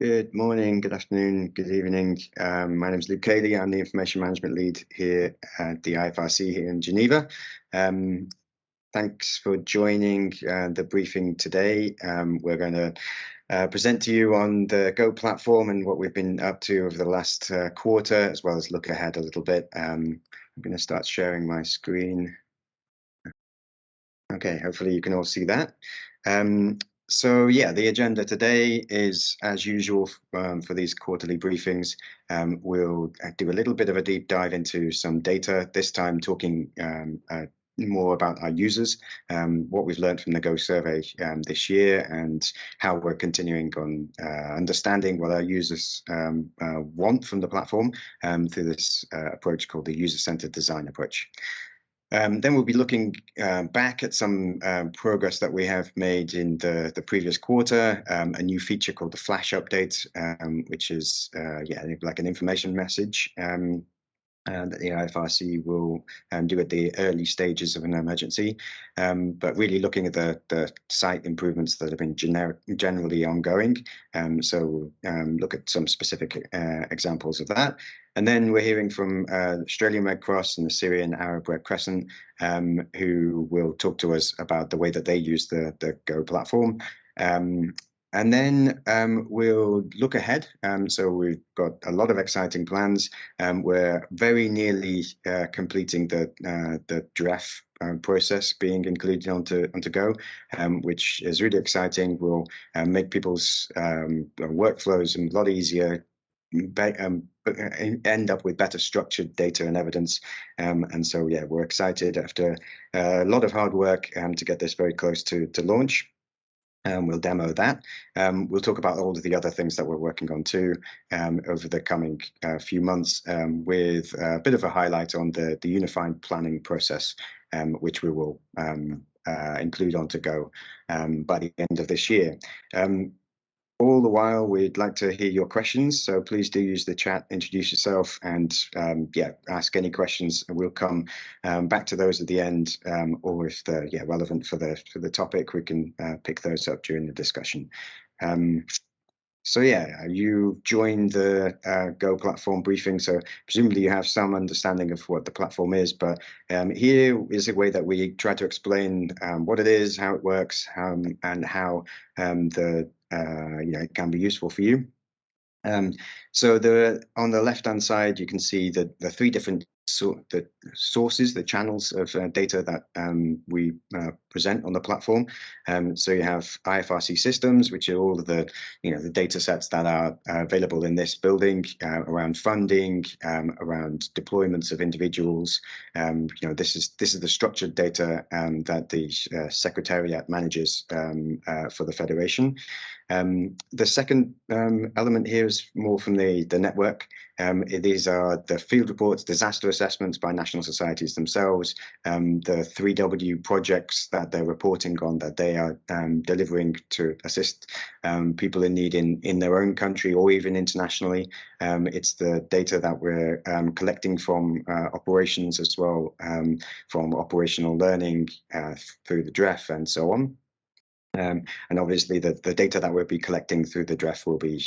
Good morning, good afternoon, good evening. My name is Luke Cayley. I'm the Information Management Lead here at the IFRC here in Geneva. Thanks for joining the briefing today. We're going to present to you on the Go platform and what we've been up to over the last quarter, as well as look ahead a little bit. I'm going to start sharing my screen. Okay, hopefully you can all see that. So yeah, the agenda today is, as usual, for these quarterly briefings. We'll do a little bit of a deep dive into some data, this time talking more about our users, what we've learned from the Go survey this year, and how we're continuing on understanding what our users want from the platform through this approach called the user-centered design approach. Then we'll be looking back at some progress that we have made in the previous quarter, a new feature called the Flash Update, which is like an information message that the IFRC will do at the early stages of an emergency, but really looking at the site improvements that have been generally ongoing. So look at some specific examples of that. And then we're hearing from the Australian Red Cross and the Syrian Arab Red Crescent, who will talk to us about the way that they use the Go platform. And then we'll look ahead. So we've got a lot of exciting plans. We're very nearly completing the DREF process being included onto Go, which is really exciting. Will make people's workflows a lot easier, end up with better structured data and evidence. And so, yeah, we're excited after a lot of hard work to get this very close to launch. We'll demo that. We'll talk about all of the other things that we're working on too over the coming few months, with a bit of a highlight on the unified planning process, which we will include onto Go by the end of this year. All the while, we'd like to hear your questions, so please do use the chat, introduce yourself, and ask any questions. We'll come back to those at the end, or if they're relevant for the topic, we can pick those up during the discussion. So yeah, you joined the Go platform briefing, so presumably you have some understanding of what the platform is, but here is a way that we try to explain what it is, how it works, and how it can be useful for you. So on the left-hand side, you can see the three different sources, the channels of data that we present on the platform. So you have IFRC systems, which are all of the the data sets that are available in this building around funding, around deployments of individuals. This is the structured data that the Secretariat manages for the Federation. The second element here is more from the network. These are the field reports, disaster assessments by national societies themselves, the 3W projects that they're reporting on, that they are delivering to assist people in need in their own country or even internationally. It's the data that we're collecting from operations as well, from operational learning through the DREF and so on. And obviously the data that we'll be collecting through the DREF will be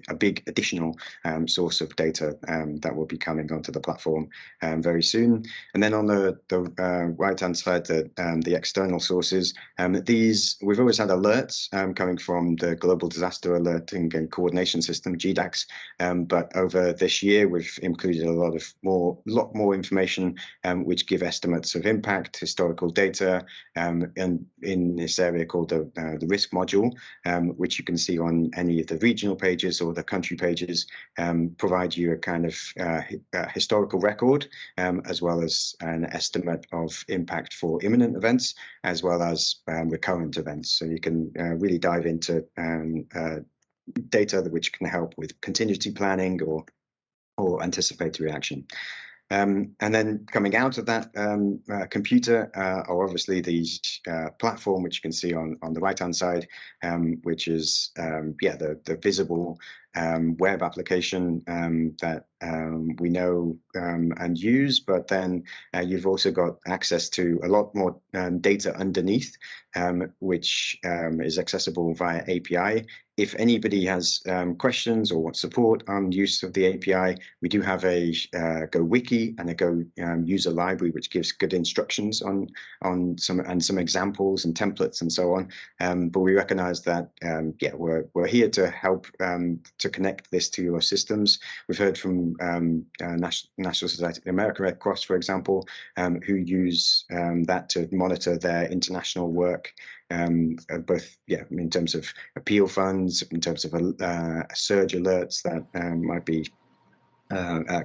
a big additional source of data that will be coming onto the platform very soon. And then on the right-hand side, the external sources. These, we've always had alerts coming from the Global Disaster Alerting and Coordination System, GDAX, but over this year we've included a lot more information which give estimates of impact, historical data, and in this area called the risk module, which you can see on any of the regional pages or the country pages, provide you a kind of historical record, as well as an estimate of impact for imminent events, as well as recurrent events. So you can really dive into data which can help with contingency planning or anticipatory action. And then coming out of that computer are obviously these platform, which you can see on the right-hand side, which is the visible web application that we know and use, but then you've also got access to a lot more data underneath, which is accessible via API. If anybody has questions or wants support on use of the API, we do have a Go wiki and a Go user library, which gives good instructions on some examples and templates and so on. But we recognize that yeah, we're here to help to connect this to your systems. We've heard from National Society of the American Red Cross, for example, who use that to monitor their international work, both in terms of appeal funds, in terms of surge alerts that might be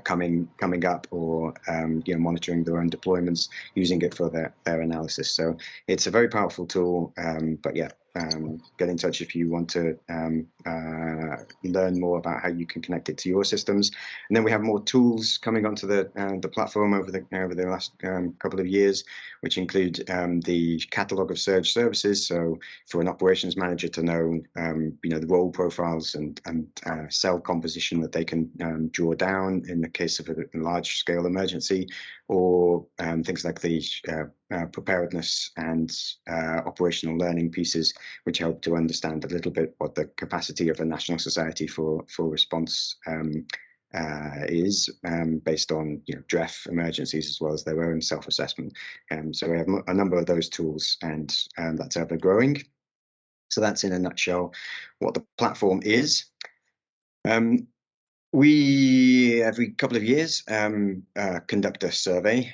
coming up, or monitoring their own deployments, using it for their analysis. So it's a very powerful tool. But yeah, get in touch if you want to learn more about how you can connect it to your systems. And then we have more tools coming onto the platform over the last couple of years, which include the catalog of surge services. So for an operations manager to know the role profiles and cell composition that they can draw down in the case of a large scale emergency, or things like the preparedness and operational learning pieces, which help to understand a little bit what the capacity of a national society for response is, based on DREF emergencies, as well as their own self-assessment. So we have a number of those tools, and that's ever growing. So that's in a nutshell what the platform is. We, every couple of years, conduct a survey.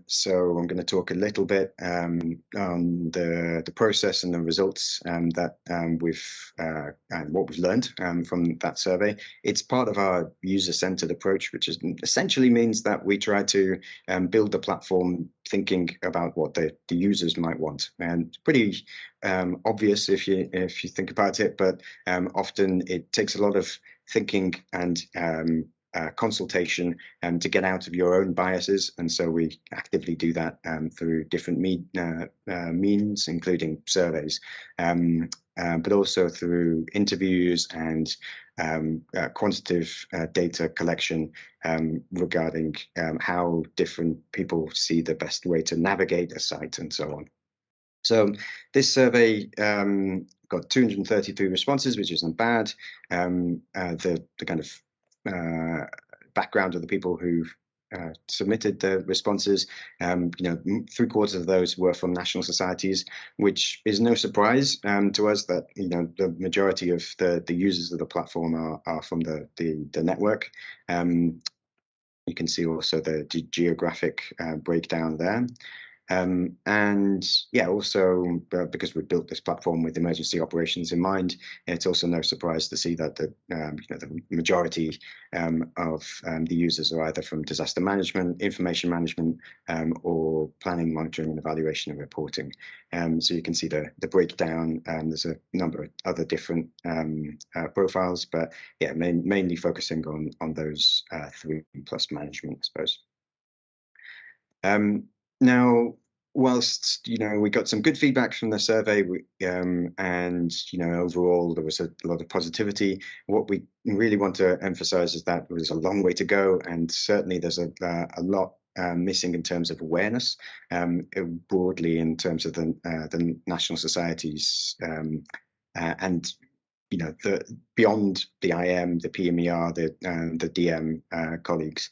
So I'm going to talk a little bit on the process and the results that we've and what we've learned from that survey. It's part of our user-centered approach, which essentially means that we try to build the platform thinking about what the users might want. And it's pretty obvious if you think about it, but often it takes a lot of thinking and consultation to get out of your own biases, and so we actively do that through different means, including surveys, but also through interviews and quantitative data collection regarding how different people see the best way to navigate a site and so on. So this survey got 233 responses, which isn't bad. The kind of background of the people who submitted the responses, 3/4 of those were from national societies, which is no surprise to us that the majority of the users of the platform are from the network. You can see also the geographic breakdown there. And yeah, also because we built this platform with emergency operations in mind, it's also no surprise to see that the majority of the users are either from disaster management, information management, or planning, monitoring, and evaluation and reporting. So you can see the breakdown. There's a number of other different profiles, but yeah, mainly focusing on those 3+ management, I suppose. Now, whilst we got some good feedback from the survey, and overall there was a lot of positivity, what we really want to emphasize is that there was a long way to go, and certainly there's a lot missing in terms of awareness, broadly in terms of the national societies, and beyond the IM, the PMER, the DM colleagues,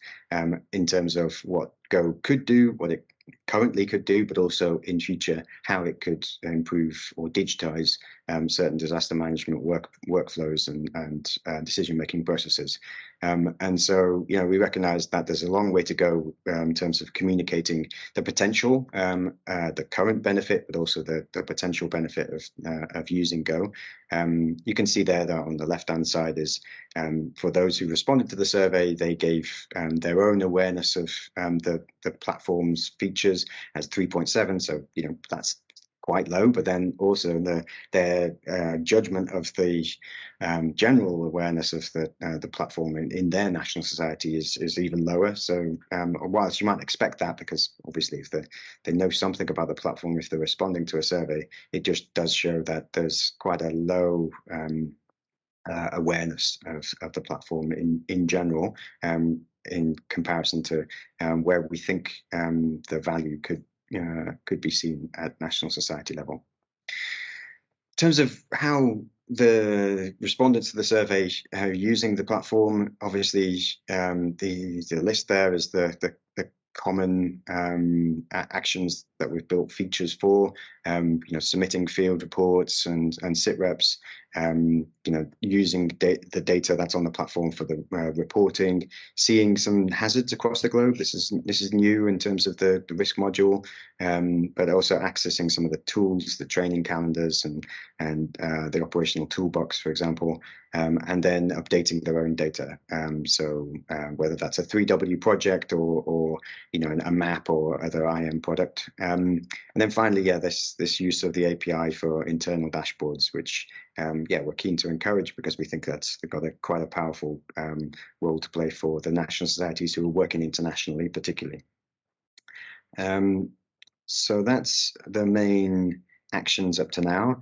in terms of what Go could do, what it currently could do, but also in future how it could improve or digitize certain disaster management workflows and decision-making processes. And so we recognize that there's a long way to go in terms of communicating the potential, the current benefit, but also the potential benefit of using Go. You can see there that on the left-hand side is for those who responded to the survey, they gave their own awareness of the platform's features as 3.7. So that's quite low, but then also their judgment of the general awareness of the platform in their national society is even lower. So whilst you might expect that, because obviously if they know something about the platform, if they're responding to a survey, it just does show that there's quite a low awareness of the platform in general, in comparison to where we think the value could be seen at national society level. In terms of how the respondents to the survey are using the platform, obviously the list there is the common actions that we've built features for, submitting field reports and sit reps, using the data that's on the platform for the reporting, seeing some hazards across the globe. This is new in terms of the risk module, but also accessing some of the tools, the training calendars, and the operational toolbox, for example, and then updating their own data. So whether that's a 3W project or a map or other IM product. And then finally, this use of the API for internal dashboards, which we're keen to encourage because we think that's got quite a powerful role to play for the national societies who are working internationally, particularly. So that's the main actions up to now.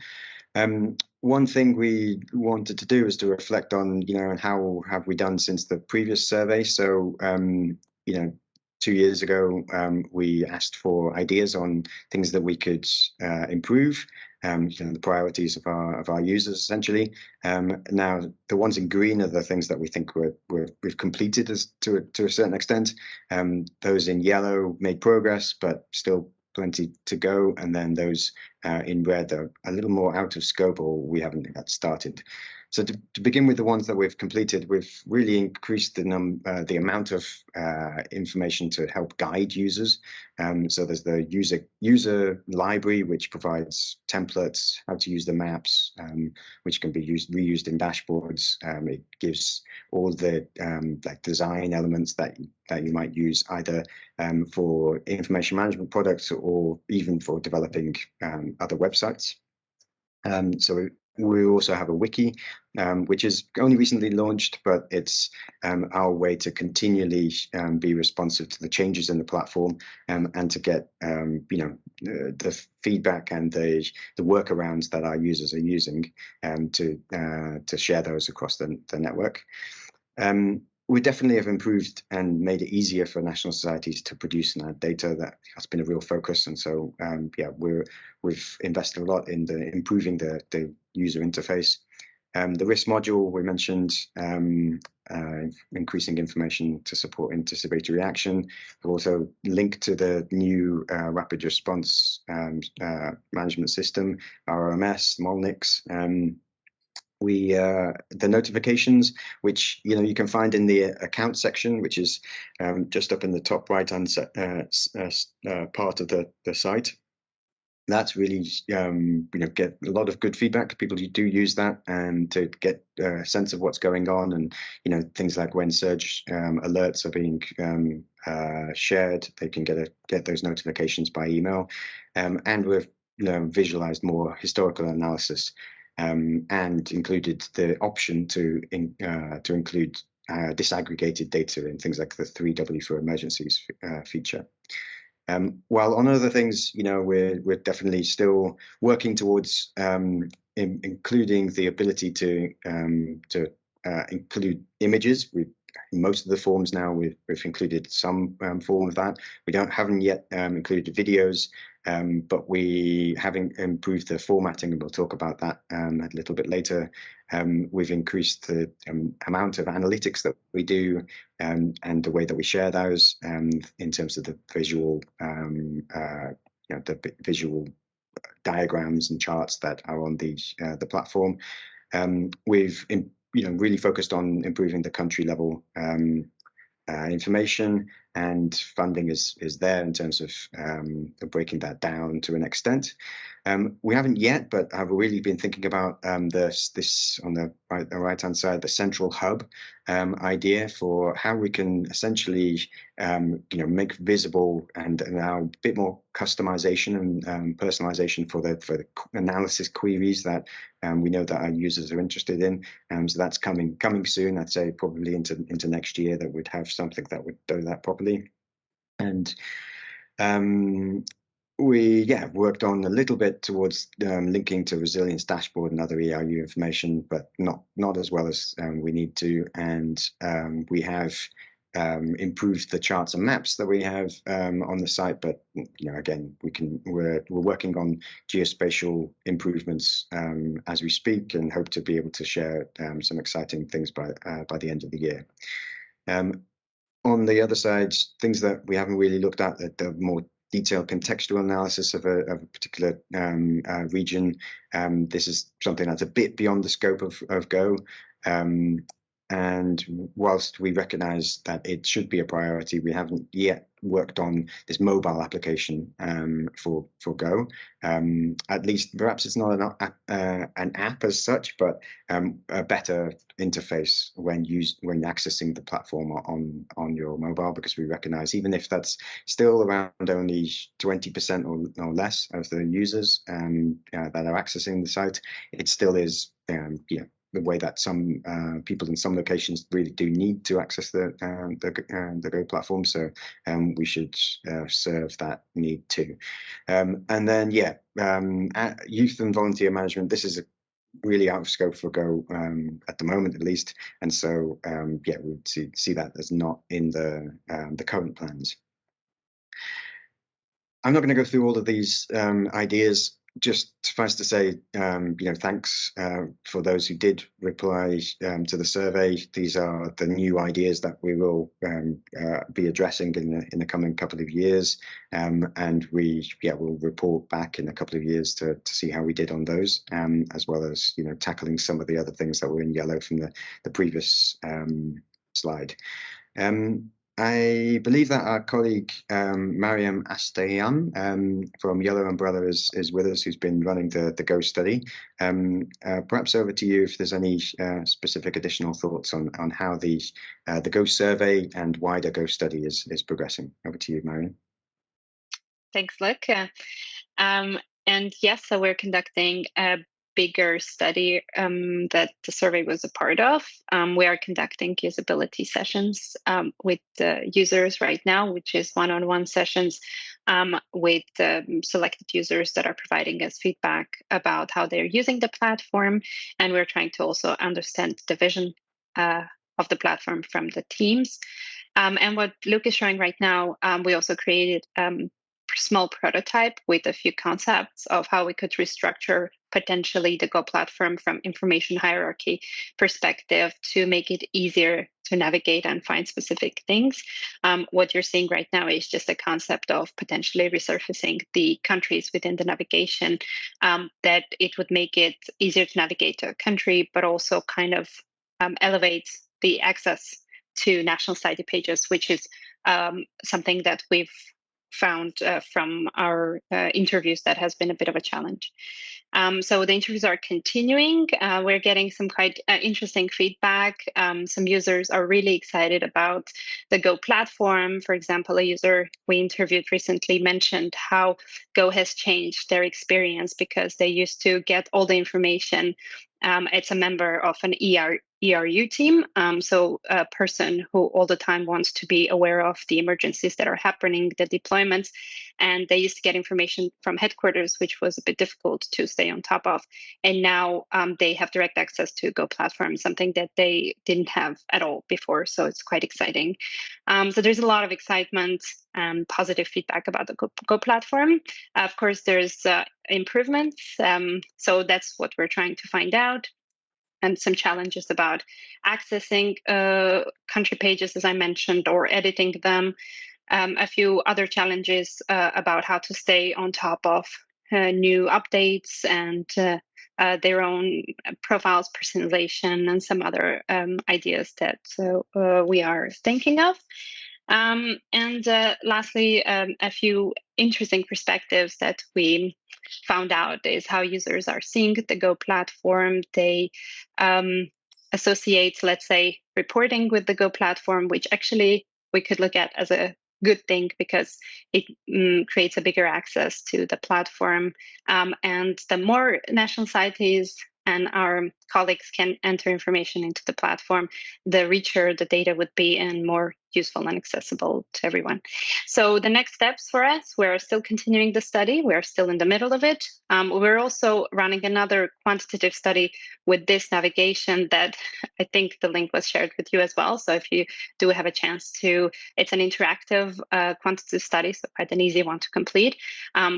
One thing we wanted to do is to reflect on, how have we done since the previous survey. So, 2 years ago, we asked for ideas on things that we could improve, the priorities of our users, essentially. Now, the ones in green are the things that we think we've completed to a certain extent. Those in yellow made progress, but still plenty to go. And then those in red are a little more out of scope, or we haven't yet started. So to begin with the ones that we've completed, we've really increased the amount of information to help guide users. So there's the user library, which provides templates, how to use the maps, which can be reused in dashboards. It gives all the design elements that you might use either for information management products or even for developing other websites. So we also have a wiki, which is only recently launched, but it's our way to continually be responsive to the changes in the platform and to get the feedback and the workarounds that our users are using to share those across the network. We definitely have improved and made it easier for national societies to produce and add data. That has been a real focus, and so we've invested a lot in improving the user interface. The risk module we mentioned, increasing information to support anticipatory action. We've also linked to the new rapid response management system, RMS, Molnix. The notifications, which you can find in the account section, which is just up in the top right hand part of the site. That's really get a lot of good feedback. People who do use that and to get a sense of what's going on, and things like when surge alerts are being shared, they can get those notifications by email, and we've visualized more historical analysis. And included the option to include disaggregated data in things like the 3W for emergencies feature. While on other things, we're definitely still working towards including the ability to include images. In most of the forms now, we've included some form of that. We haven't yet included videos, but we haven't improved the formatting, and we'll talk about that a little bit later. We've increased the amount of analytics that we do and the way that we share those in terms of the visual, the visual diagrams and charts that are on the platform. We've really focused on improving the country level information, and funding is there in terms of breaking that down to an extent. We haven't yet, but I've really been thinking about this on the right hand side, the central hub idea for how we can essentially make visible and allow a bit more customization and personalization for the analysis queries that we know that our users are interested in. So that's coming soon. I'd say probably into next year that we'd have something that would do that properly. And We worked on a little bit towards linking to resilience dashboard and other ERU information, but not as well as we need to. And we have improved the charts and maps that we have on the site. But again, we're working on geospatial improvements as we speak, and hope to be able to share some exciting things by the end of the year. On the other side, things that we haven't really looked at, the more detailed contextual analysis of a particular region. This is something that's a bit beyond the scope of Go. And whilst we recognize that it should be a priority, we haven't yet worked on this mobile application for Go. At least, perhaps it's not an app as such, but a better interface when accessing the platform on your mobile, because we recognize, even if that's still around only 20% or less of the users that are accessing the site, it still is the way that some people in some locations really do need to access the Go platform. So we should serve that need too. And then youth and volunteer management. This is really out of scope for Go at the moment, at least. And so we would see that as not in the current plans. I'm not going to go through all of these ideas. Just suffice to say, thanks for those who did reply to the survey. These are the new ideas that we will be addressing in the coming couple of years, and we'll report back in a couple of years to see how we did on those, as well as tackling some of the other things that were in yellow from the previous slide. I believe that our colleague Mariam Astayan from Yellow Umbrella is with us, who's been running the Go study. Perhaps over to you if there's any specific additional thoughts on how the Go survey and wider Go study is progressing. Over to you, Mariam. Thanks, Luke. And yes, so we're conducting a bigger study that the survey was a part of. We are conducting usability sessions with users right now, which is one-on-one sessions with selected users that are providing us feedback about how they're using the platform. And we're trying to also understand the vision of the platform from the teams. And what Luke is showing right now, we also created small prototype with a few concepts of how we could restructure potentially the Go platform from information hierarchy perspective to make it easier to navigate and find specific things. What you're seeing right now is just a concept of potentially resurfacing the countries within the navigation, that it would make it easier to navigate to a country, but also kind of elevate the access to national study pages, which is something that we've found from our interviews that has been a bit of a challenge. So the interviews are continuing. We're getting some quite interesting feedback. Some users are really excited about the Go platform. For example, a user we interviewed recently mentioned how Go has changed their experience because they used to get all the information. It's a member of an ERU team, so a person who all the time wants to be aware of the emergencies that are happening, the deployments, and they used to get information from headquarters, which was a bit difficult to stay on top of. And now they have direct access to Go platform, something that they didn't have at all before. So it's quite exciting. So there's a lot of excitement and positive feedback about the Go platform. Of course, there's improvements. So that's what we're trying to find out. And some challenges about accessing country pages, as I mentioned, or editing them. A few other challenges about how to stay on top of new updates and their own profiles, personalization, and some other ideas that we are thinking of. And lastly, a few interesting perspectives that we found out is how users are seeing the Go platform. They associate, let's say, reporting with the Go platform, which actually we could look at as a good thing because it creates a bigger access to the platform. And the more national societies and our colleagues can enter information into the platform, the richer the data would be and more useful and accessible to everyone. So the next steps for us, we're still continuing the study. We're still in the middle of it. We're also running another quantitative study with this navigation that I think the link was shared with you as well. So if you do have a chance to, it's an interactive quantitative study, so quite an easy one to complete,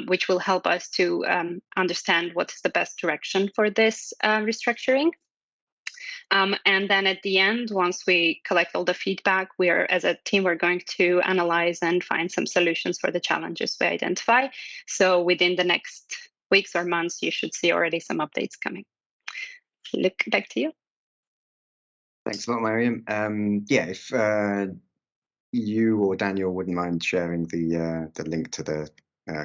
which will help us to understand what is the best direction for this restructuring. And then at the end, once we collect all the feedback, as a team, we're going to analyze and find some solutions for the challenges we identify. So within the next weeks or months, you should see already some updates coming. Luke, back to you. Thanks a lot, Mariam. Yeah, if you or Daniel wouldn't mind sharing the link to the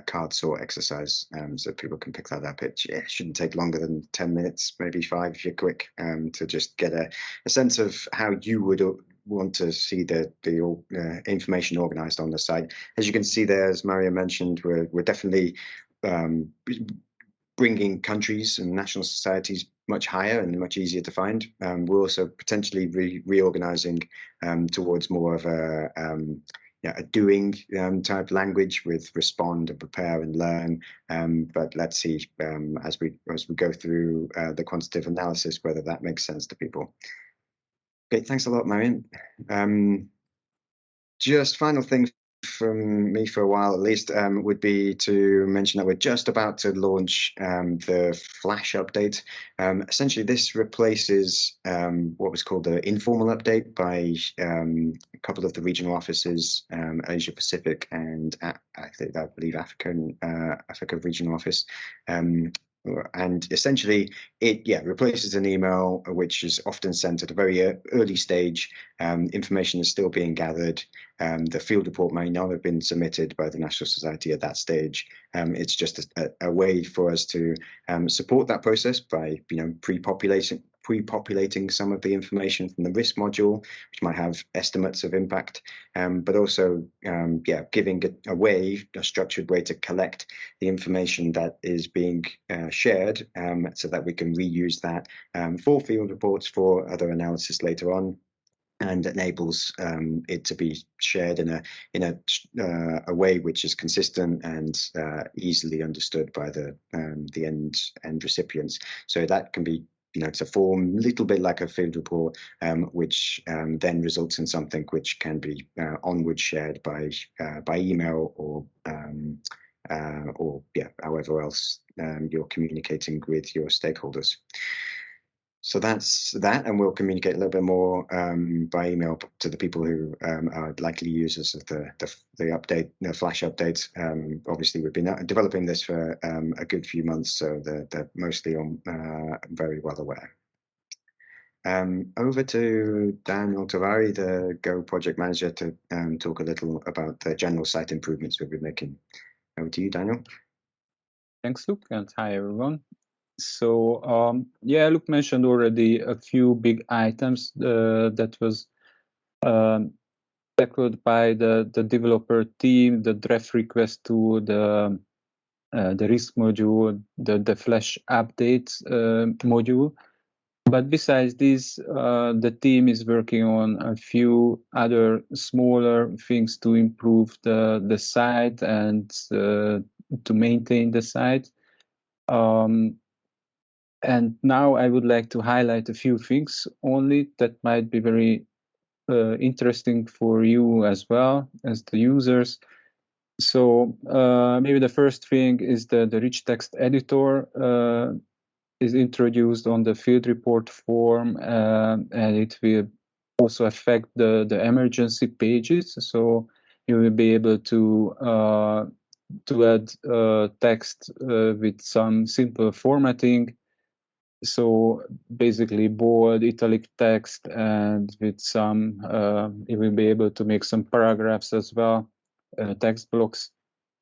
card sort exercise, so people can pick that up. It shouldn't take longer than 10 minutes, maybe 5 if you're quick, to just get a sense of how you would want to see the information organized on the site. As you can see there, as Maria mentioned, we're definitely bringing countries and national societies much higher and much easier to find. We're also potentially reorganizing towards more of a doing type language with respond and prepare and learn. But let's see as we go through the quantitative analysis whether that makes sense to people. Okay, thanks a lot, Marian. Just final thing from me for a while at least would be to mention that we're just about to launch the Flash update. Essentially, this replaces what was called the informal update by a couple of the regional offices, Asia Pacific and I believe Africa regional office. And essentially, it replaces an email which is often sent at a very early stage. Information is still being gathered. The field report may not have been submitted by the National Society at that stage. It's just a way for us to support that process by pre-populating some of the information from the risk module, which might have estimates of impact, but also giving a structured way to collect the information that is being shared, so that we can reuse that for field reports for other analysis later on, and enables it to be shared in a way which is consistent and easily understood by the end recipients. So that can be, to form a little bit like a field report, which then results in something which can be onward shared by email or however else you're communicating with your stakeholders. So that's that, and we'll communicate a little bit more by email to the people who are likely users of the update, the Flash update. Obviously, we've been developing this for a good few months, so they're mostly very well aware. Over to Daniel Tavari, the Go project manager, to talk a little about the general site improvements we've been making. Over to you, Daniel. Thanks, Luke, and hi, everyone. So, Luke mentioned already a few big items that was tackled by the developer team, the DREF request to the risk module, the Flash updates module. But besides this, the team is working on a few other smaller things to improve the site and to maintain the site. And now I would like to highlight a few things only that might be very interesting for you as well as the users. So maybe the first thing is the rich text editor is introduced on the field report form, and it will also affect the emergency pages. So you will be able to add text with some simple formatting. So basically bold, italic text, and with some, you will be able to make some paragraphs as well, text blocks.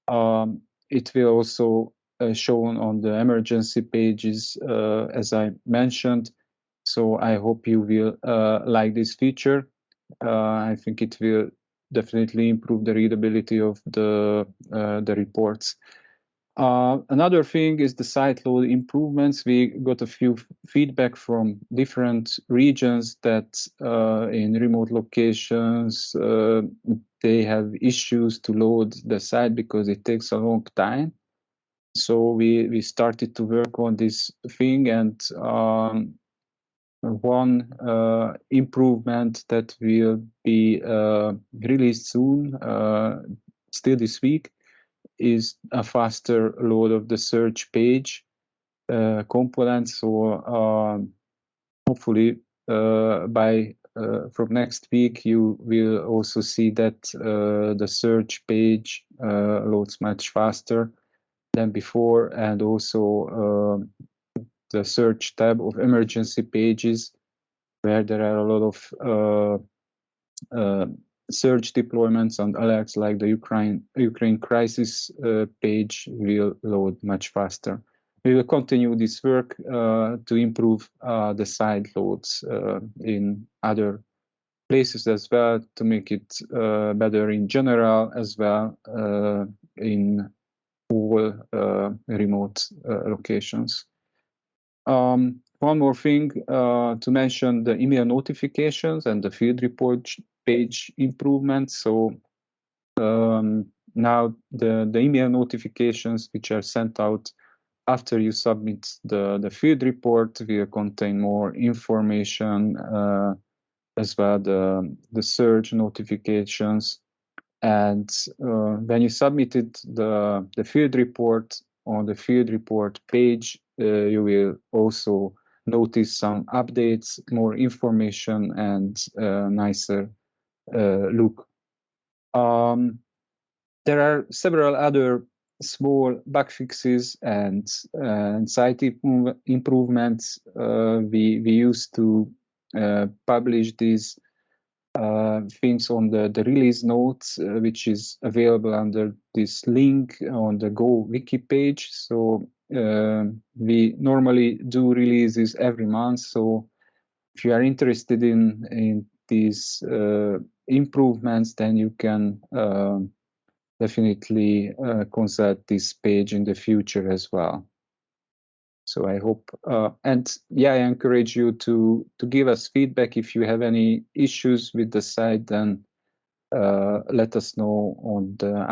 It will also shown on the emergency pages, as I mentioned. So I hope you will like this feature. I think it will definitely improve the readability of the reports. Another thing is the site load improvements. We got a few feedback from different regions that in remote locations, they have issues to load the site because it takes a long time. So we started to work on this thing, and one improvement that will be released soon, still this week, is a faster load of the search page component. So hopefully by from next week you will also see that the search page loads much faster than before, and also the search tab of emergency pages, where there are a lot of search deployments and alerts, like the Ukraine crisis page, will load much faster. We will continue this work to improve the site loads in other places as well, to make it better in general as well in all remote locations. One more thing to mention: the email notifications and the field report page improvements. So now the email notifications which are sent out after you submit the field report will contain more information, as well the search notifications. And when you submitted the field report, on the field report page, you will also notice some updates, more information, and nicer look. There are several other small bug fixes and site improvements. We used to publish these things on the release notes, which is available under this link on the Go wiki page. So we normally do releases every month. So if you are interested in these improvements, then you can definitely consult this page in the future as well. So I hope, and yeah, I encourage you to give us feedback if you have any issues with the site. Then let us know on the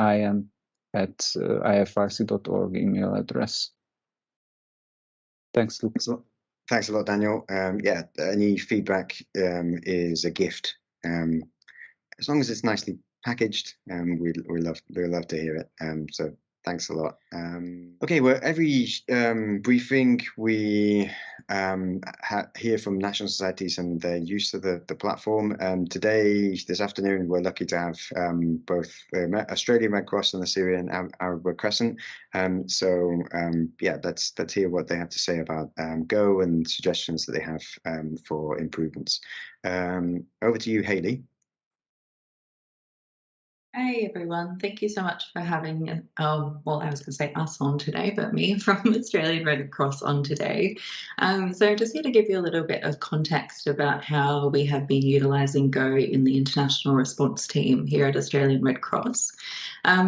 im@ifrc.org email address. Thanks, Luke. Thanks a lot, Daniel. Yeah, any feedback is a gift. As long as it's nicely packaged, we love to hear it. So thanks a lot. Okay, well, every briefing we hear from national societies and their use of the platform. This afternoon, we're lucky to have both the Australian Red Cross and the Syrian Arab Red Crescent. Yeah, let's hear what they have to say about Go and suggestions that they have for improvements. Over to you, Hayley. Hey everyone, thank you so much for having, well, I was going to say us on today, but me from Australian Red Cross on today. So I'm just here to give you a little bit of context about how we have been utilising Go in the international response team here at Australian Red Cross.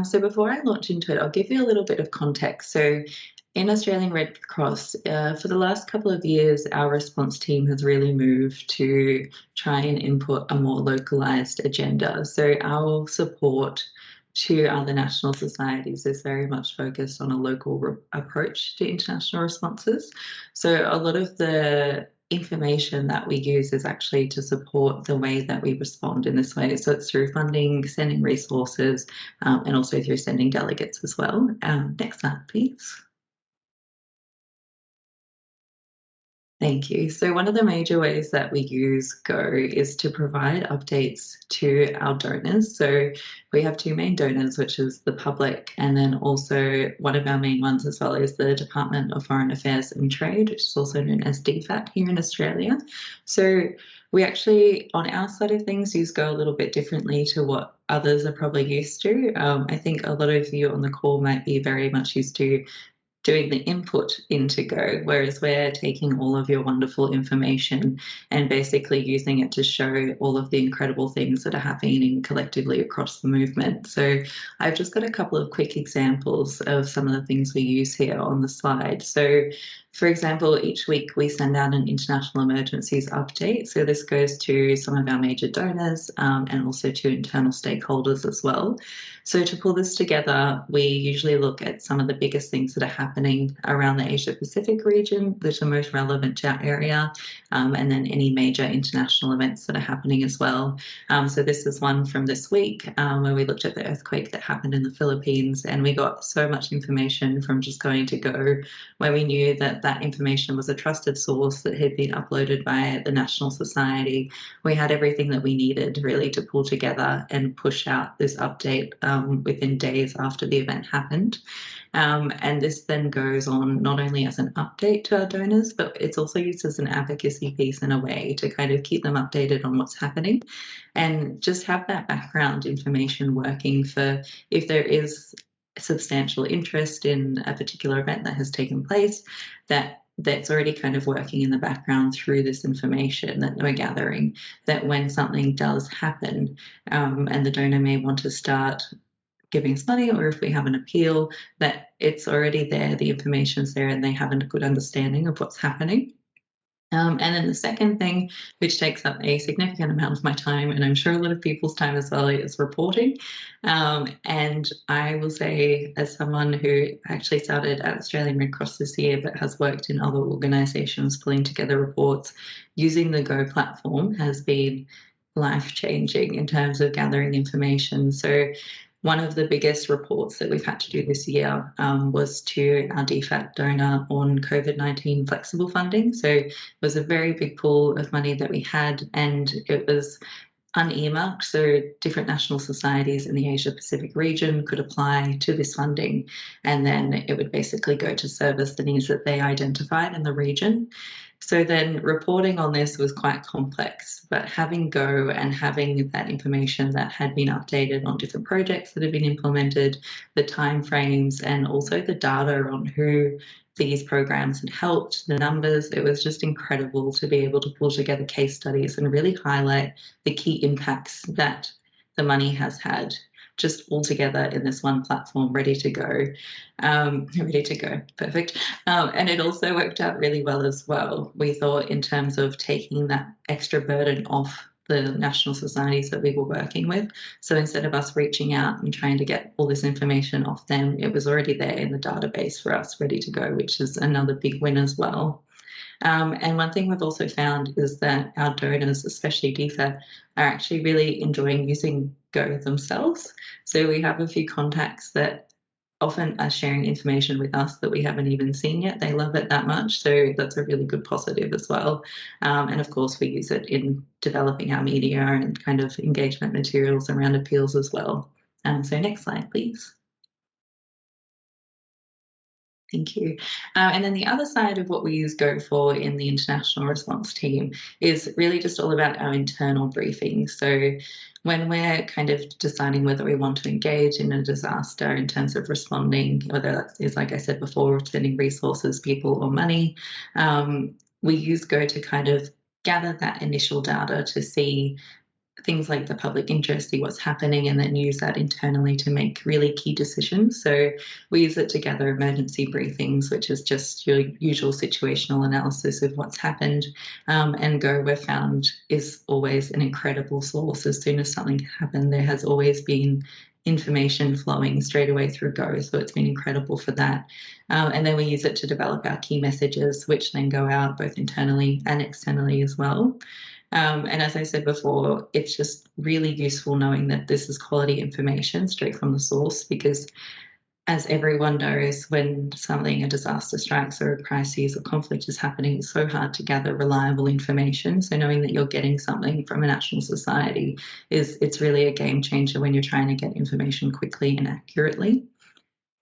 So before I launch into it, I'll give you a little bit of context. So in Australian Red Cross, for the last couple of years, our response team has really moved to try and input a more localised agenda. So our support to other national societies is very much focused on a local approach to international responses. So a lot of the information that we use is actually to support the way that we respond in this way. So it's through funding, sending resources, and also through sending delegates as well. Next slide, please. Thank you. So one of the major ways that we use Go is to provide updates to our donors. So we have two main donors, which is the public, and then also one of our main ones as well is the Department of Foreign Affairs and Trade, which is also known as DFAT here in Australia. So we actually, on our side of things, use Go a little bit differently to what others are probably used to. I think a lot of you on the call might be very much used to doing the input into Go, whereas we're taking all of your wonderful information and basically using it to show all of the incredible things that are happening collectively across the movement. So I've just got a couple of quick examples of some of the things we use here on the slide. So for example, each week we send out an international emergencies update. So this goes to some of our major donors and also to internal stakeholders as well. So to pull this together, we usually look at some of the biggest things that are happening around the Asia Pacific region that are most relevant to our area, and then any major international events that are happening as well. So this is one from this week where we looked at the earthquake that happened in the Philippines, and we got so much information from just going to Go, where we knew that that information was a trusted source that had been uploaded by the National Society. We had everything that we needed really to pull together and push out this update within days after the event happened. And this then goes on not only as an update to our donors, but it's also used as an advocacy piece in a way to kind of keep them updated on what's happening and just have that background information working for if there is substantial interest in a particular event that has taken place, that's already kind of working in the background through this information that we're gathering, that when something does happen and the donor may want to start giving us money, or if we have an appeal, that it's already there, the information's there, and they have a good understanding of what's happening. And then the second thing, which takes up a significant amount of my time, and I'm sure a lot of people's time as well, is reporting. And I will say, as someone who actually started at Australian Red Cross this year, but has worked in other organisations pulling together reports, using the Go platform has been life-changing in terms of gathering information. So one of the biggest reports that we've had to do this year was to our DFAT donor on COVID-19 flexible funding. So it was a very big pool of money that we had, and it was unearmarked. So different national societies in the Asia Pacific region could apply to this funding, and then it would basically go to service the needs that they identified in the region. So then reporting on this was quite complex, but having Go and having that information that had been updated on different projects that had been implemented, the timeframes, and also the data on who these programs had helped, the numbers, it was just incredible to be able to pull together case studies and really highlight the key impacts that the money has had, just all together in this one platform, ready to go, perfect. And it also worked out really well as well. We thought in terms of taking that extra burden off the national societies that we were working with. So instead of us reaching out and trying to get all this information off them, it was already there in the database for us, ready to go, which is another big win as well. And one thing we've also found is that our donors, especially DFAT, are actually really enjoying using Go themselves. So we have a few contacts that often are sharing information with us that we haven't even seen yet. They love it that much. So that's a really good positive as well. And of course, we use it in developing our media and kind of engagement materials around appeals as well. So next slide, please. Thank you. And then the other side of what we use Go for in the international response team is really just all about our internal briefings. So when we're kind of deciding whether we want to engage in a disaster in terms of responding, whether that is, like I said before, spending resources, people, or money, we use Go to kind of gather that initial data to see things like the public interest, see what's happening, and then use that internally to make really key decisions. So we use it to gather emergency briefings, which is just your usual situational analysis of what's happened. And Go, we've found, is always an incredible source. As soon as something happened, there has always been information flowing straight away through Go, so it's been incredible for that. And then we use it to develop our key messages, which then go out both internally and externally as well. And as I said before, it's just really useful knowing that this is quality information straight from the source, because as everyone knows, when something, a disaster strikes or a crisis or conflict is happening, it's so hard to gather reliable information. So knowing that you're getting something from a national society it's really a game changer when you're trying to get information quickly and accurately.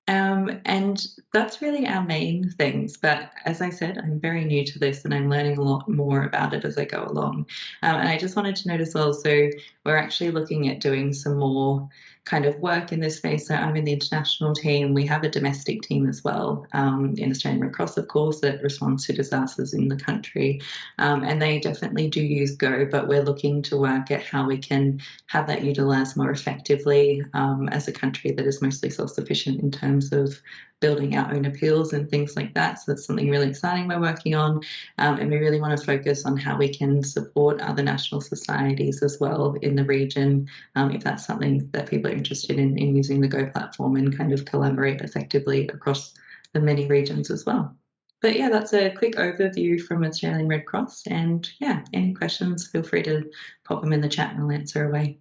And that's really our main things. But as I said, I'm very new to this and I'm learning a lot more about it as I go along. And I just wanted to note as well, so we're actually looking at doing some more kind of work in this space. So I'm in the international team. We have a domestic team as well in Australian Red Cross, of course, that responds to disasters in the country. And they definitely do use Go, but we're looking to work at how we can have that utilised more effectively as a country that is mostly self-sufficient in terms of building our own appeals and things like that. So that's something really exciting we're working on. And we really want to focus on how we can support other national societies as well in the region, if that's something that people are interested in using the Go platform and kind of collaborate effectively across the many regions as well. But yeah, that's a quick overview from Australian Red Cross. And yeah, any questions, feel free to pop them in the chat and I'll answer away.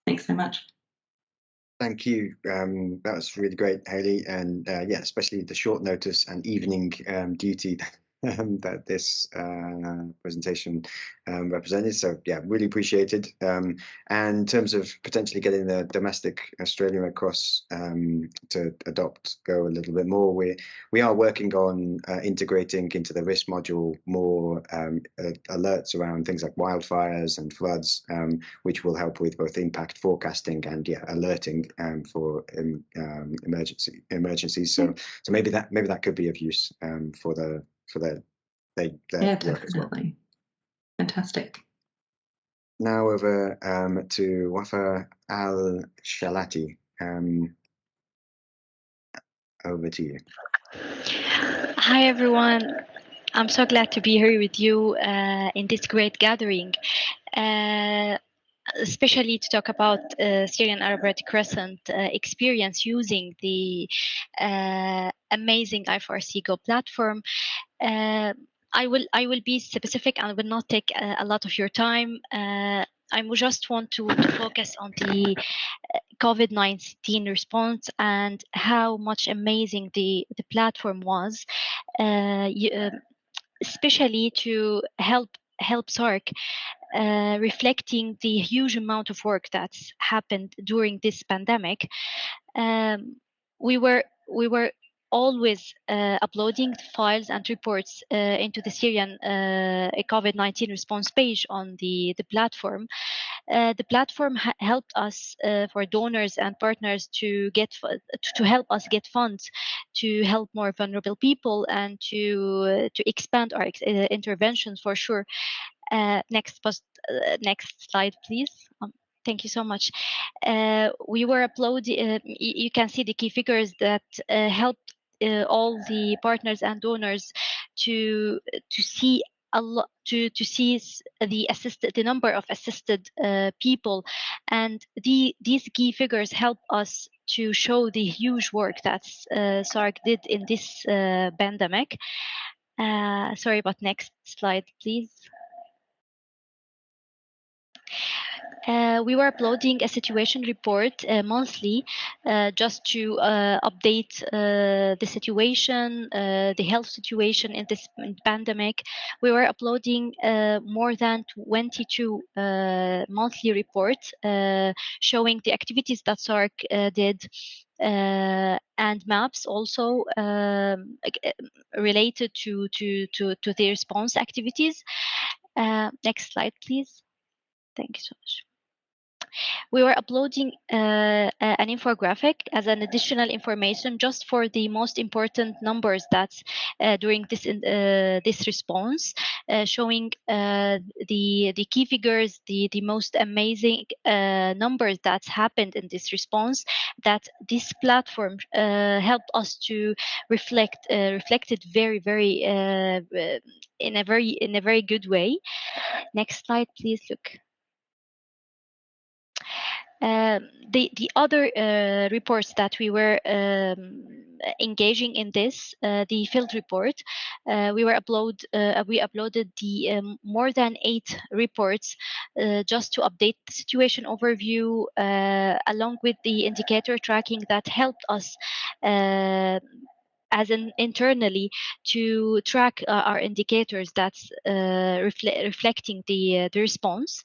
Thanks so much. Thank you. That was really great, Hayley, and yeah, especially the short notice and evening duty that this presentation represented. So yeah, really appreciated. And in terms of potentially getting the domestic Australian Red Cross to adopt Go a little bit more, we are working on integrating into the risk module more alerts around things like wildfires and floods, which will help with both impact forecasting and yeah, alerting for emergencies. So maybe that could be of use for their yeah, work as well. definitely. Fantastic. Now over to Wafa Al Shalati. Over to you. Hi everyone. I'm so glad to be here with you in this great gathering, especially to talk about Syrian Arab Red Crescent experience using the amazing IFRC GO platform. I will be specific and will not take a lot of your time. I would just want to focus on the COVID-19 response and how much amazing the platform was, especially to help SARC reflecting the huge amount of work that's happened during this pandemic. We were always uploading files and reports into the Syrian COVID-19 response page on the platform. The platform helped us for donors and partners to help us get funds to help more vulnerable people and to expand our interventions for sure. Next slide, please. Thank you so much. We were uploading. You can see the key figures that helped all the partners and donors to see a lot, to see the number of assisted people, and these key figures help us to show the huge work that SARC did in this pandemic. Sorry, but next slide, please. We were uploading a situation report monthly just to update the situation, the health situation in this pandemic. We were uploading more than 22 monthly reports showing the activities that SARC did, and maps also related to the response activities. Next slide, please. Thank you so much. We were uploading an infographic as an additional information just for the most important numbers that's during this response, showing the key figures, the most amazing numbers that's happened in this response, that this platform helped us to reflected very in a very good way. Next slide, please. Look. The other reports that we were engaging in this, the field report, we uploaded the more than 8 reports just to update the situation overview along with the indicator tracking that helped us internally to track our indicators that's reflecting the response.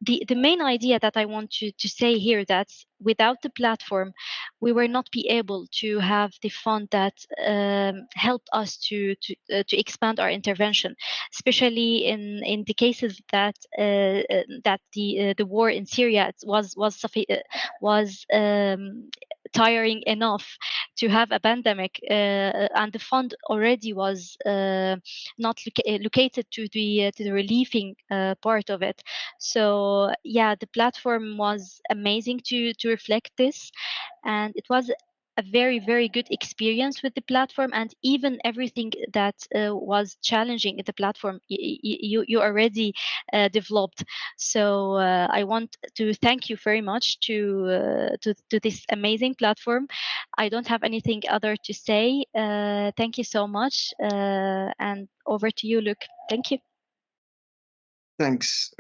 the main idea that I want to say here, that without the platform, we were not be able to have the fund that helped us to expand our intervention, especially in the cases that the war in Syria was tiring enough to have a pandemic, and the fund already was not located to the relieving part of it. So yeah, the platform was amazing to reflect this, and it was a very, very good experience with the platform. And even everything that was challenging in the platform, you already developed. So I want to thank you very much to this amazing platform. I don't have anything other to say. Thank you so much, and over to you, Luke. Thank you. Thanks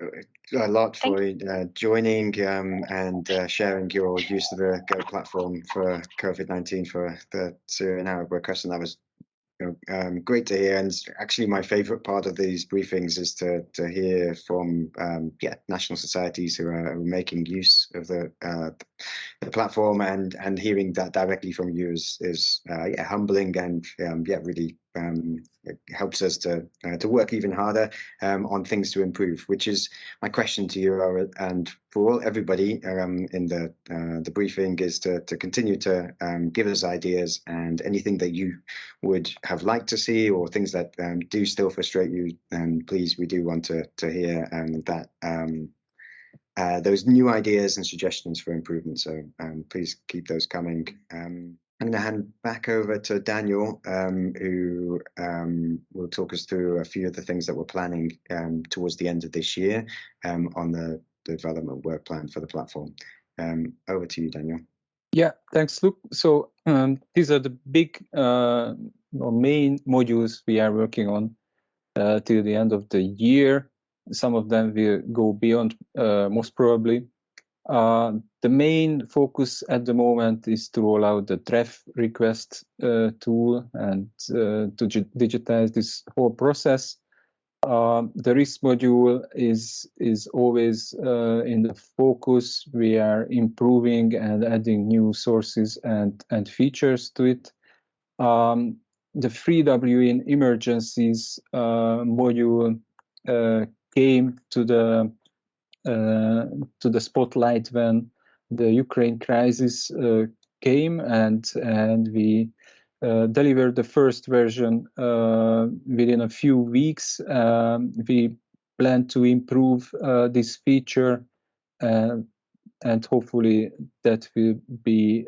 a lot for joining and sharing your use of the Go platform for COVID-19 for the Syrian Arab Red Crescent. That was great to hear, and actually my favorite part of these briefings is to hear from national societies who are making use of the platform, and hearing that directly from you is humbling, and really it helps us to work even harder on things to improve, which is my question to you, and for everybody in the briefing, is to continue to give us ideas, and anything that you would have liked to see, or things that do still frustrate you, please, we do want to hear that those new ideas and suggestions for improvement. So please keep those coming. I'm going to hand back over to Daniel, who will talk us through a few of the things that we're planning towards the end of this year on the development work plan for the platform. Over to you, Daniel. Yeah, thanks, Luke. So these are the big or main modules we are working on till the end of the year. Some of them will go beyond, most probably. The main focus at the moment is to roll out the DREF request tool and to digitize this whole process. The risk module is always in the focus. We are improving and adding new sources and features to it. The 3W in emergencies module came to the spotlight when the Ukraine crisis came, and we delivered the first version within a few weeks. We plan to improve this feature, and hopefully that will be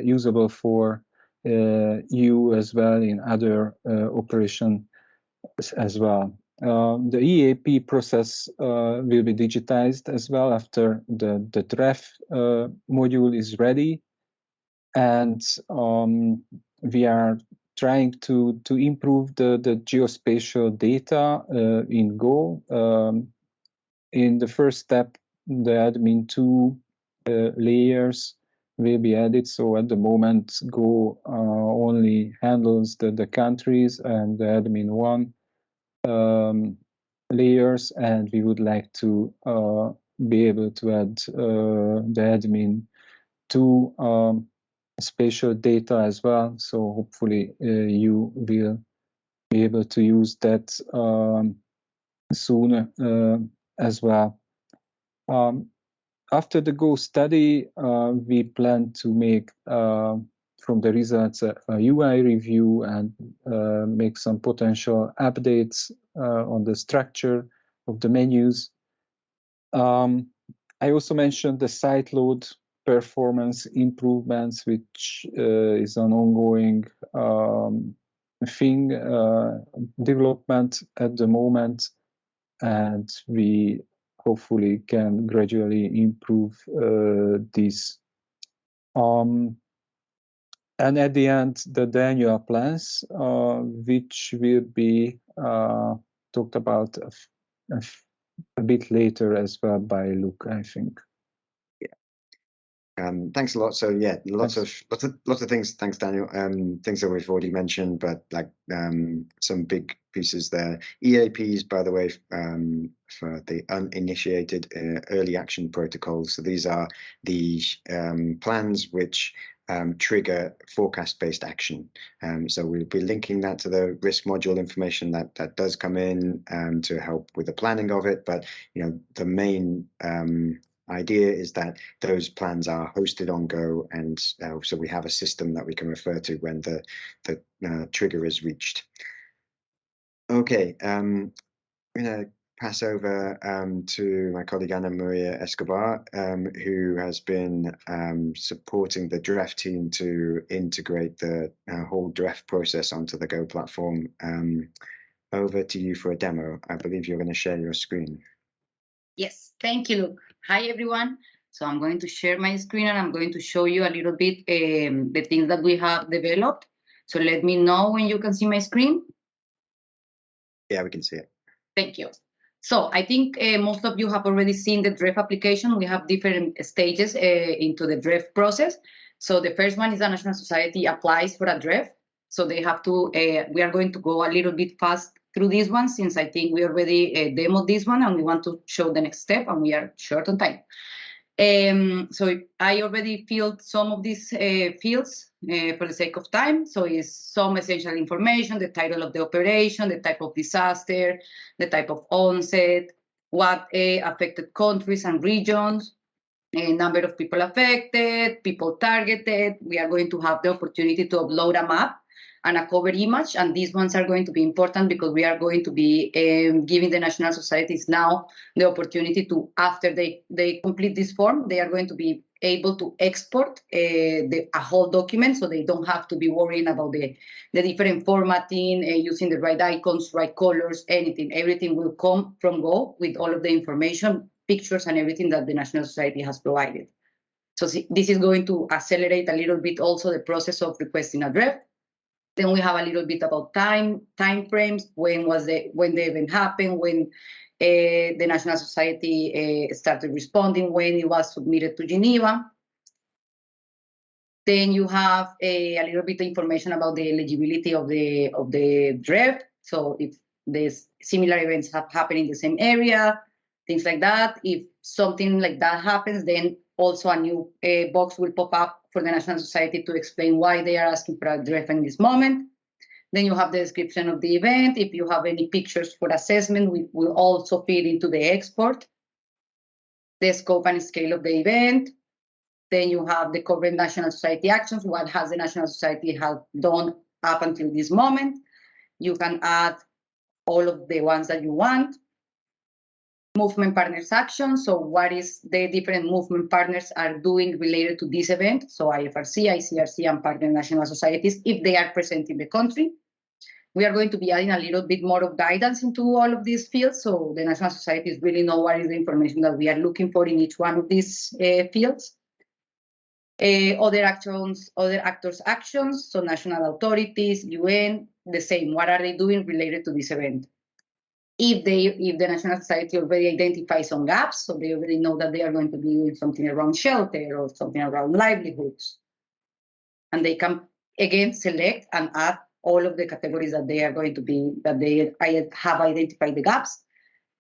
usable for you as well in other operations as well. The EAP process will be digitized as well after the DREF module is ready, and we are trying to improve the geospatial data in Go. In the first step, the admin 2 layers will be added. So at the moment, Go only handles the countries and the admin 1 layers, and we would like to be able to add the admin 2 spatial data as well. So hopefully you will be able to use that soon as well. After the Go study, we plan to make from the results a UI review and make some potential updates on the structure of the menus. I also mentioned the site load performance improvements, which is an ongoing thing, development at the moment, and we hopefully can gradually improve this. And at the end, the annual plans, which will be talked about a bit later as well by Luke, I think. Thanks a lot. So yeah, lots of things. Thanks, Daniel. Things that we've already mentioned, but like some big pieces there. EAPs, by the way, for the uninitiated early action protocols. So these are the plans which trigger forecast-based action. So we'll be linking that to the risk module information that does come in to help with the planning of it. But you know, the main idea is that those plans are hosted on Go, and so we have a system that we can refer to when the trigger is reached. Okay, I'm going to pass over to my colleague Ana Maria Escobar, who has been supporting the DREF team to integrate the whole DREF process onto the Go platform. Over to you for a demo. I believe you're going to share your screen. Yes, thank you, Luke. Hi, everyone. So I'm going to share my screen and I'm going to show you a little bit the things that we have developed. So let me know when you can see my screen. Yeah, we can see it. Thank you. So I think most of you have already seen the DREF application. We have different stages into the DREF process. So the first one is the National Society applies for a DREF. So they have to, we are going to go a little bit fast through this one, since I think we already demoed this one and we want to show the next step and we are short on time. So I already filled some of these fields for the sake of time. So it's some essential information, the title of the operation, the type of disaster, the type of onset, what affected countries and regions, number of people affected, people targeted. We are going to have the opportunity to upload a map and a cover image, and these ones are going to be important because we are going to be giving the national societies now the opportunity to, after they complete this form, they are going to be able to export a whole document, so they don't have to be worrying about the different formatting, using the right icons, right colors, anything. Everything will come from Go with all of the information, pictures, and everything that the National Society has provided. So this is going to accelerate a little bit also the process of requesting a DREF. Then we have a little bit about time frames, when the event happened, when the National Society started responding, when it was submitted to Geneva. Then you have a little bit of information about the eligibility of the DREF. So if there's similar events have happened in the same area, things like that. If something like that happens, then also a new box will pop up for the National Society to explain why they are asking for a DREF in this moment. Then you have the description of the event. If you have any pictures for assessment, we will also feed into the export. The scope and scale of the event. Then you have the current National Society actions. What has the National Society have done up until this moment? You can add all of the ones that you want. Movement partners action. So what is the different movement partners are doing related to this event? So IFRC, ICRC, and partner national societies, if they are present in the country. We are going to be adding a little bit more of guidance into all of these fields, so the national societies really know what is the information that we are looking for in each one of these fields. Other actors' actions, so national authorities, UN, the same. What are they doing related to this event? If the National Society already identifies some gaps, so they already know that they are going to be doing something around shelter or something around livelihoods, and they can again select and add all of the categories that they are going to be, that they have identified the gaps.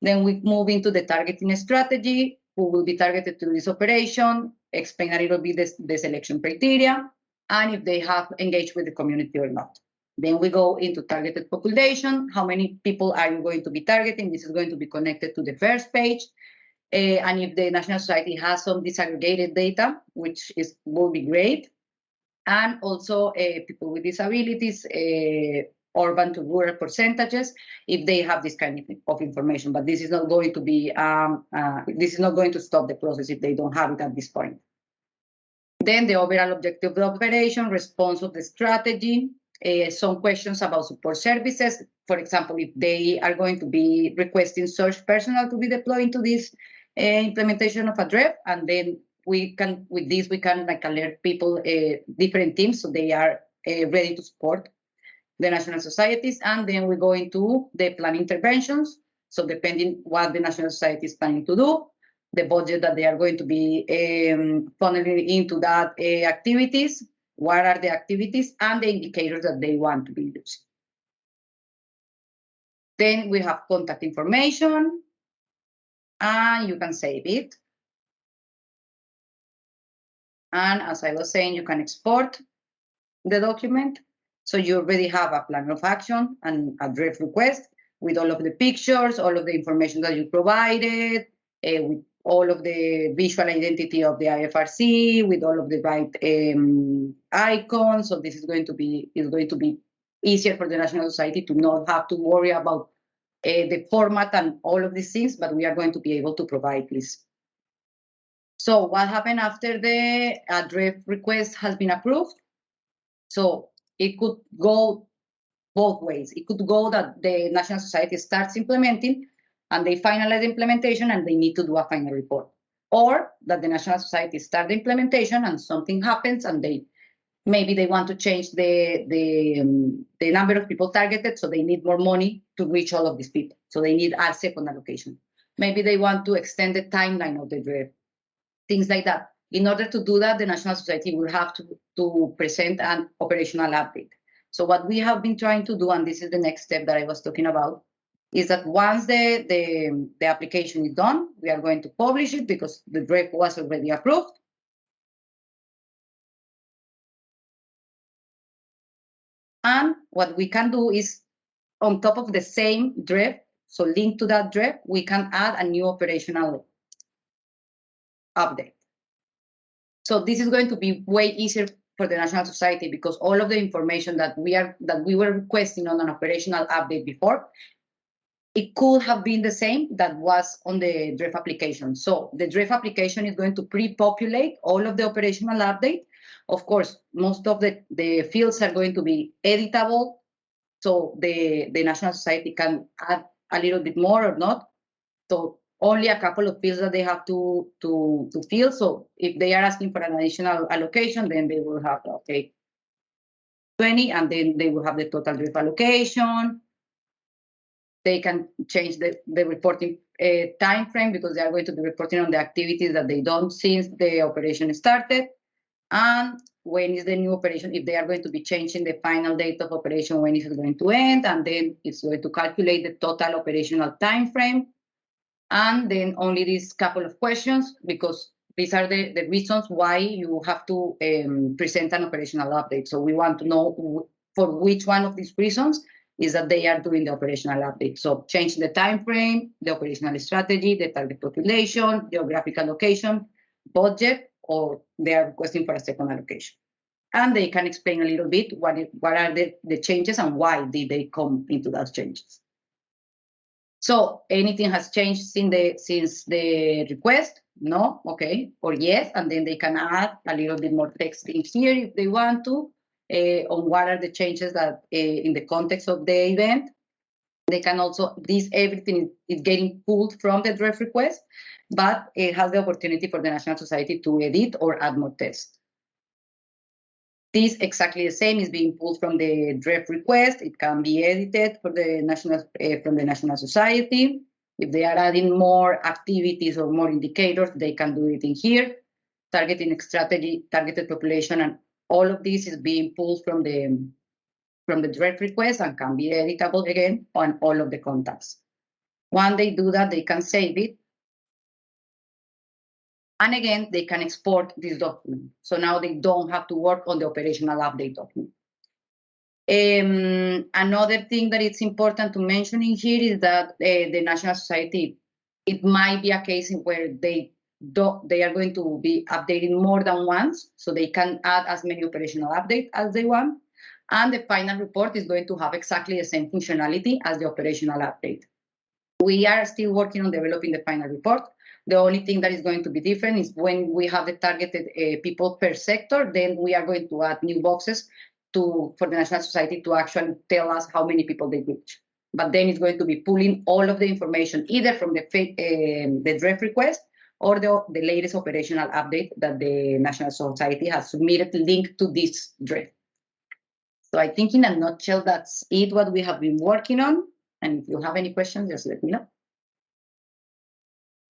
Then we move into the targeting strategy, who will be targeted to this operation, explain a little bit the selection criteria, and if they have engaged with the community or not. Then we go into targeted population. How many people are you going to be targeting? This is going to be connected to the first page. And if the National Society has some disaggregated data, which will be great. And also people with disabilities, urban to rural percentages, if they have this kind of information. But this is not going to be, this is not going to stop the process if they don't have it at this point. Then the overall objective of the operation, response of the strategy, some questions about support services. For example, if they are going to be requesting search personnel to be deployed into this implementation of a DREF, and then we can, with this, we can like alert people, different teams, so they are ready to support the national societies. And then we go into the plan interventions. So depending what the national society is planning to do, the budget that they are going to be funneling into that activities, what are the activities, and the indicators that they want to be using. Then we have contact information, and you can save it. And as I was saying, you can export the document. So you already have a plan of action and a DREF request with all of the pictures, all of the information that you provided, with all of the visual identity of the IFRC, with all of the right icons. So this is going to be easier for the National Society to not have to worry about the format and all of these things, but we are going to be able to provide this. So what happened after the DREF request has been approved? So it could go both ways. It could go that the National Society starts implementing and they finalize the implementation and they need to do a final report. Or that the National Society start the implementation and something happens and maybe they want to change the number of people targeted, so they need more money to reach all of these people. So they need a second allocation. Maybe they want to extend the timeline of the DREF, things like that. In order to do that, the National Society will have to present an operational update. So what we have been trying to do, and this is the next step that I was talking about, is that once the application is done, we are going to publish it because the DREF was already approved. And what we can do is, on top of the same DREF, so linked to that DREF, we can add a new operational update. So this is going to be way easier for the National Society because all of the information that we were requesting on an operational update before, it could have been the same that was on the DREF application. So the DREF application is going to pre-populate all of the operational update. Of course, most of the fields are going to be editable, so the National Society can add a little bit more or not. So only a couple of fields that they have to fill. So if they are asking for an additional allocation, then they will have, okay, 20, and then they will have the total DREF allocation. They can change the reporting time frame because they are going to be reporting on the activities that they done since the operation started. And when is the new operation, if they are going to be changing the final date of operation, when is it going to end, and then it's going to calculate the total operational time frame. And then only these couple of questions, because these are the reasons why you have to present an operational update. So we want to know for which one of these reasons is that they are doing the operational update. So change the time frame, the operational strategy, the target population, geographical location, budget, or they are requesting for a second allocation. And they can explain a little bit what are the changes and why did they come into those changes. So anything has changed since the request? No, okay, or yes, and then they can add a little bit more text in here if they want to, on what are the changes that in the context of the event. They can also, everything is getting pulled from the DREF request, but it has the opportunity for the National Society to edit or add more text. This exactly the same is being pulled from the DREF request. It can be edited for the from the National Society. If they are adding more activities or more indicators, they can do it in here. Targeting strategy, targeted population, and all of this is being pulled from the DREF request and can be editable again on all of the contacts. When they do that, they can save it. And again, they can export this document. So now they don't have to work on the operational update document. Another thing that it's important to mention in here is that the National Society, it might be a case where they are going to be updating more than once, so they can add as many operational updates as they want. And the final report is going to have exactly the same functionality as the operational update. We are still working on developing the final report. The only thing that is going to be different is when we have the targeted people per sector, then we are going to add new boxes for the National Society to actually tell us how many people they reach. But then it's going to be pulling all of the information either from the DREF request or the latest operational update that the National Society has submitted linked to this DREF. So I think in a nutshell, that's it, what we have been working on. And if you have any questions, just let me know.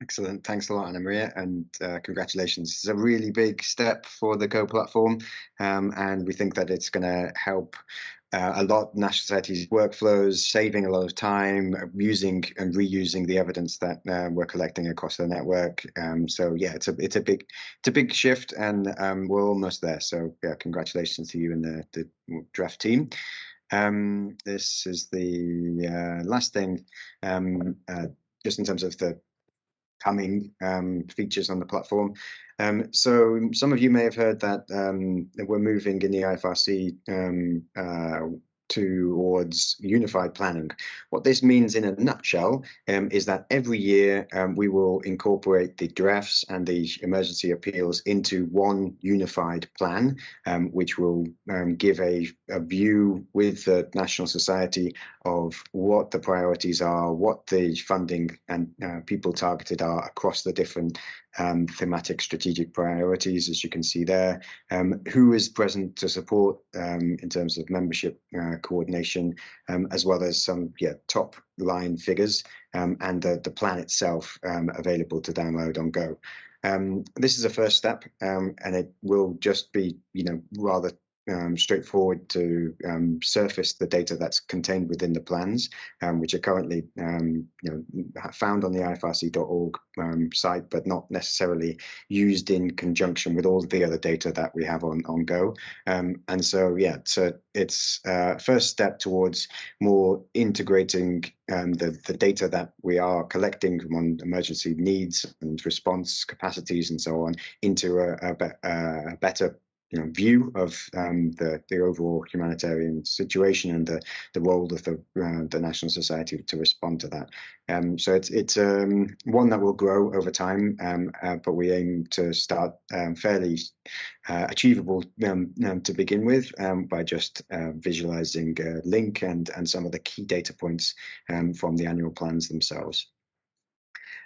Excellent. Thanks a lot, Anna Maria, and congratulations. It's a really big step for the GO platform, and we think that it's going to help a lot national societies' workflows, saving a lot of time, using and reusing the evidence that we're collecting across the network. So yeah, it's a big shift, and we're almost there. So yeah, congratulations to you and the DREF team. This is the last thing, just in terms of the coming features on the platform. So some of you may have heard that we're moving in the IFRC towards unified planning. What this means in a nutshell is that every year we will incorporate the DREFs and the emergency appeals into one unified plan, which will give a view with the National Society of what the priorities are, what the funding and people targeted are across the different thematic strategic priorities, as you can see there, who is present to support in terms of membership coordination, as well as some top line figures, and the plan itself available to download on Go. This is a first step, and it will just be rather straightforward to surface the data that's contained within the plans, which are currently found on the ifrc.org site, but not necessarily used in conjunction with all the other data that we have on Go. And so yeah, it's first step towards more integrating the data that we are collecting on emergency needs and response capacities and so on into a better view of the overall humanitarian situation and the role of the National Society to respond to that. So it's one that will grow over time, but we aim to start fairly achievable to begin with, by just visualizing a link and some of the key data points from the annual plans themselves.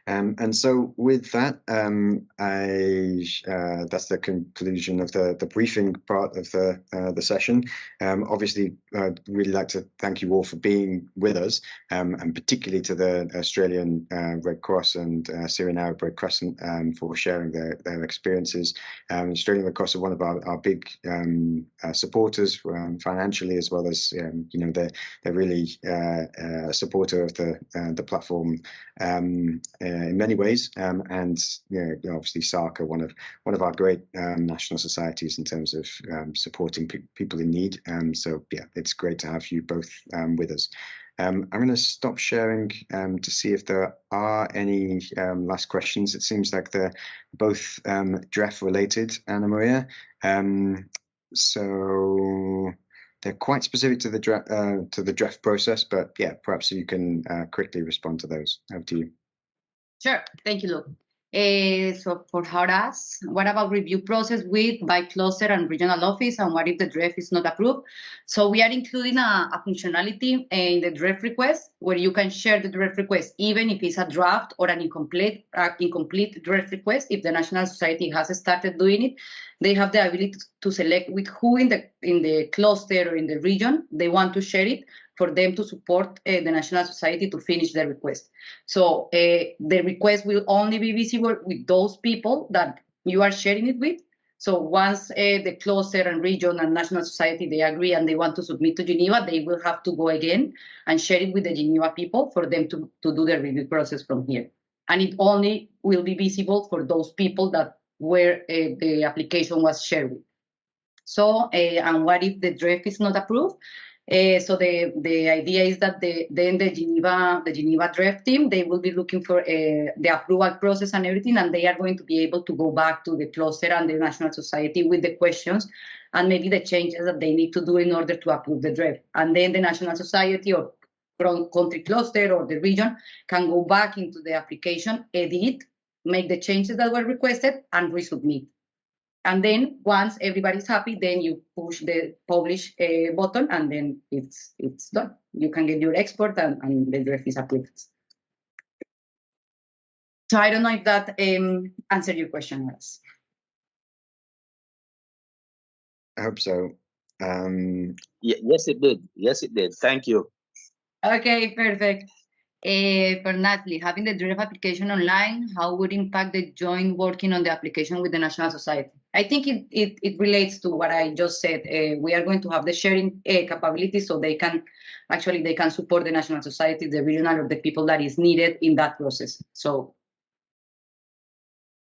And so with that, that's the conclusion of the briefing part of the session. Obviously, I'd really like to thank you all for being with us, and particularly to the Australian Red Cross and Syrian Arab Red Crescent for sharing their experiences. Australian Red Cross are one of our big supporters financially, as well as they're really a supporter of the platform in many ways, and obviously SARC are one of our great national societies in terms of supporting people in need. So yeah, it's great to have you both with us. I'm going to stop sharing to see if there are any last questions. It seems like they're both DREF related, Anna Maria. So they're quite specific to the DREF process, but yeah, perhaps you can quickly respond to those. Over to you. Sure, thank you, Luke. So for us, what about review process by cluster and regional office, and what if the DREF is not approved? So we are including a functionality in the DREF request where you can share the DREF request, even if it's a draft or an incomplete DREF request. If the National Society has started doing it, they have the ability to select with who in the cluster or in the region they want to share it, for them to support the National Society to finish the request. So the request will only be visible with those people that you are sharing it with. So once the cluster and region and National Society, they agree and they want to submit to Geneva, they will have to go again and share it with the Geneva people for them to do the review process from here. And it only will be visible for those people that where the application was shared with. So, and what if the DREF is not approved? So the idea is that then the Geneva DREF team, they will be looking for the approval process and everything, and they are going to be able to go back to the cluster and the National Society with the questions and maybe the changes that they need to do in order to approve the DREF. And then the National Society or country cluster or the region can go back into the application, edit, make the changes that were requested, and resubmit. And then once everybody's happy, then you push the publish button, and then it's done. You can get your export, and the DREF is approved. So I don't know if that answered your question, Alice. I hope so. Yes, it did. Yes, it did. Thank you. Okay, perfect. For Natalie, having the DREF application online, how would impact the joint working on the application with the National Society? I think it relates to what I just said. We are going to have the sharing capability, so they can support the National Society, the regional, or the people that is needed in that process. So.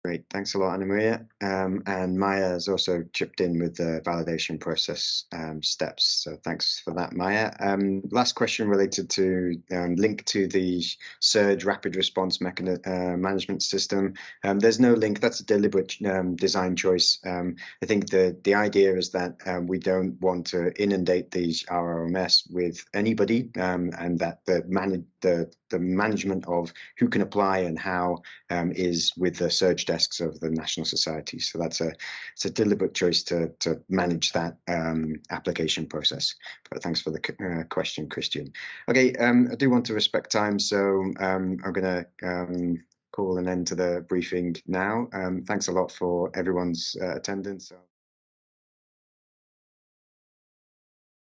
Great, thanks a lot, Ana Maria. And Maya has also chipped in with the validation process steps. So thanks for that, Maya. Last question related to link to the surge rapid response management system. There's no link. That's a deliberate design choice. I think the idea is that we don't want to inundate these RRMS with anybody, and that the management of who can apply and how is with the surge desks of the National Society. So it's a deliberate choice to manage that application process. But thanks for the question, Christian. Okay, I do want to respect time, so I'm going to call an end to the briefing now. Thanks a lot for everyone's attendance.